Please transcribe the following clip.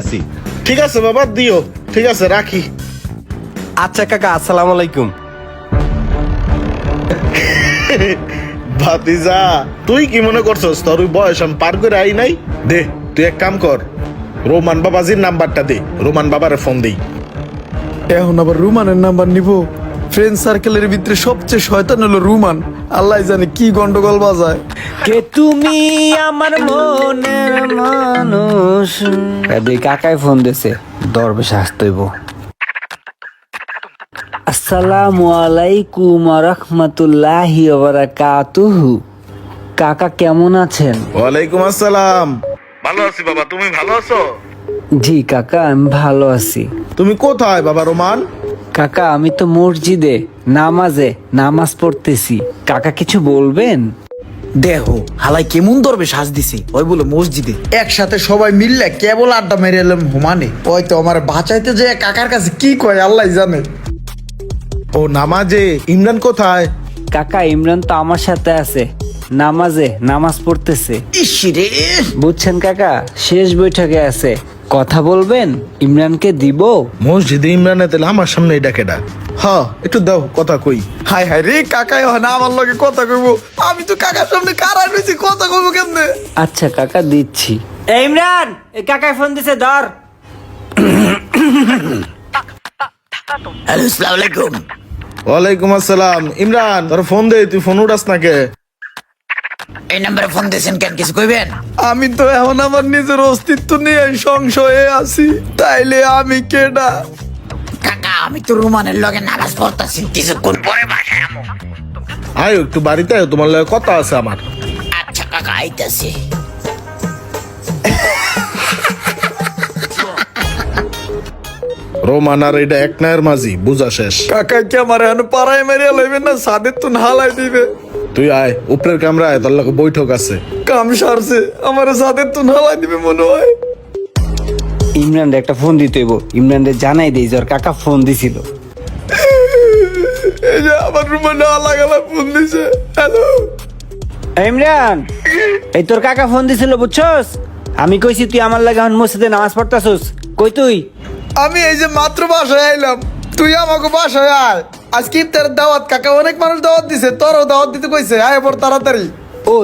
আছি। ঠিক আছে বাবা, দিও। ঠিক আছে, রাখি। আচ্ছা কাকা, আসসালামু আলাইকুম। ভাতিজা, তুই কি মনে করছস তোর ওই বয়স আমি পার করে আই নাই? দে, তুই এক কাম কর, রোমান বাবাজির নাম্বারটা দে, রোমান বাবারে ফোন দেই। এখন আবার রুমানের নাম্বার নিব? ফ্রেন্ড সার্কেলের ভিতরে সবচেয়ে শয়তান হলো রুমান। আল্লাহ জানে কি গন্ডগোল বাজায়। কে তুমি আমার মনের মানুষ। দুই কাকাই ফোন দিছে, দরবেশ আসতেইব। আসসালামু আলাইকুম ওয়া রাহমাতুল্লাহি ওয়া বারাকাতুহু। কাকা কেমন আছেন? ওয়ালাইকুম আসসালাম। ভালো আছি বাবা, তুমি ভালো আছো? জি কাকা, আমি ভালো আছি। তুমি কোথায় বাবা রোমান? কাকা আমি তো মসজিদে নামাজ পড়তেছি। কাকা কিছু বলবেন? দেহ হালাই কেমন ধরবে সাজ দিছে, ওই বলে মসজিদে একসাথে সবাই মিললে কেবল আড্ডা মেরে এলাম হুমানে। ওই তো আমার বাঁচাইতে যে কাকার কাছে কি কয় আল্লাহ জানে। ও নামাজে। ইমরান কোথায়? কাকা ইমরান তো আমার সাথে আছে, নামাজ পড়তেছে। ইসিরে বুঝছেন কাকা, শেষ বৈঠকে আছে। কথা বলবেন? ইমরানকে দিব? মসজিদে ইমরানে তেলে আমার সামনে ডাকেডা। হ্যাঁ, একটু দাও, কথা কই। হাই হাই রে, কাকাই না আমার লগে কথা কইব। আমি তো কাকার সামনে কারাই রয়েছি, কথা কইব কেমনে? আচ্ছা কাকা, দিচ্ছি। ইমরান, এই কাকায় ফোন দিছে, ধর। হ্যালো, আসসালামু আলাইকুম। ওয়ালাইকুম আসসালাম। ইমরান, তোর ফোন দে, তুই ফোন উঠাস না কে? এই নাম্বারে ফোন দিয়েছেন কেন, কিছু কইবেন? আমি তো এখন আমার নিজের অস্তিত্ব নিয়ে সংশয়ে আছি, তাইলে আমি কেডা? কাকা আমি তো রুমানের লগে নামাজ পড়তাছি, কিছুক্ষণ পরে বাসায় আমো। আয় একটু বাড়িতে আয়, তোমার লগে কথা আছে আমার। আচ্ছা কাকা, আইতাছি। রোমান আর এটা এক নায়ের মাঝি, বুঝা শেষ। কাকা কি আমার এখন পাড়ায় মেরে লইবেন না সাদের তো হালাই দিবে? তুই আয় উপরের কামরায়, তোর লগে বৈঠক আছে। কাম সারছে, আমার সাদের তো হালাই দিবে মনে হয়। ইমরান একটা ফোন দিতে হইব। ইমরান জানাই দেই যে ওর কাকা ফোন দিছিল। এই যে আমার রুমে না লাগালা ফোন দিছে। হ্যালো ইমরান, এই তোর কাকা ফোন দিছিল, বুঝছস? আমি কইছি তুই আমার লাগে এখন মসজিদে নামাজ পড়তাছস। কই তুই? আমি এই যে মাত্র বাসায় আইলাম, তুই আমাকে বাসায় আয়। আজকে ইফতারের দাওয়াত, কাকা অনেক মানুষ দাওয়াত দিছে, তোরও দাওয়াত দিতে কইছে, আয় পর তাড়াতাড়ি। ও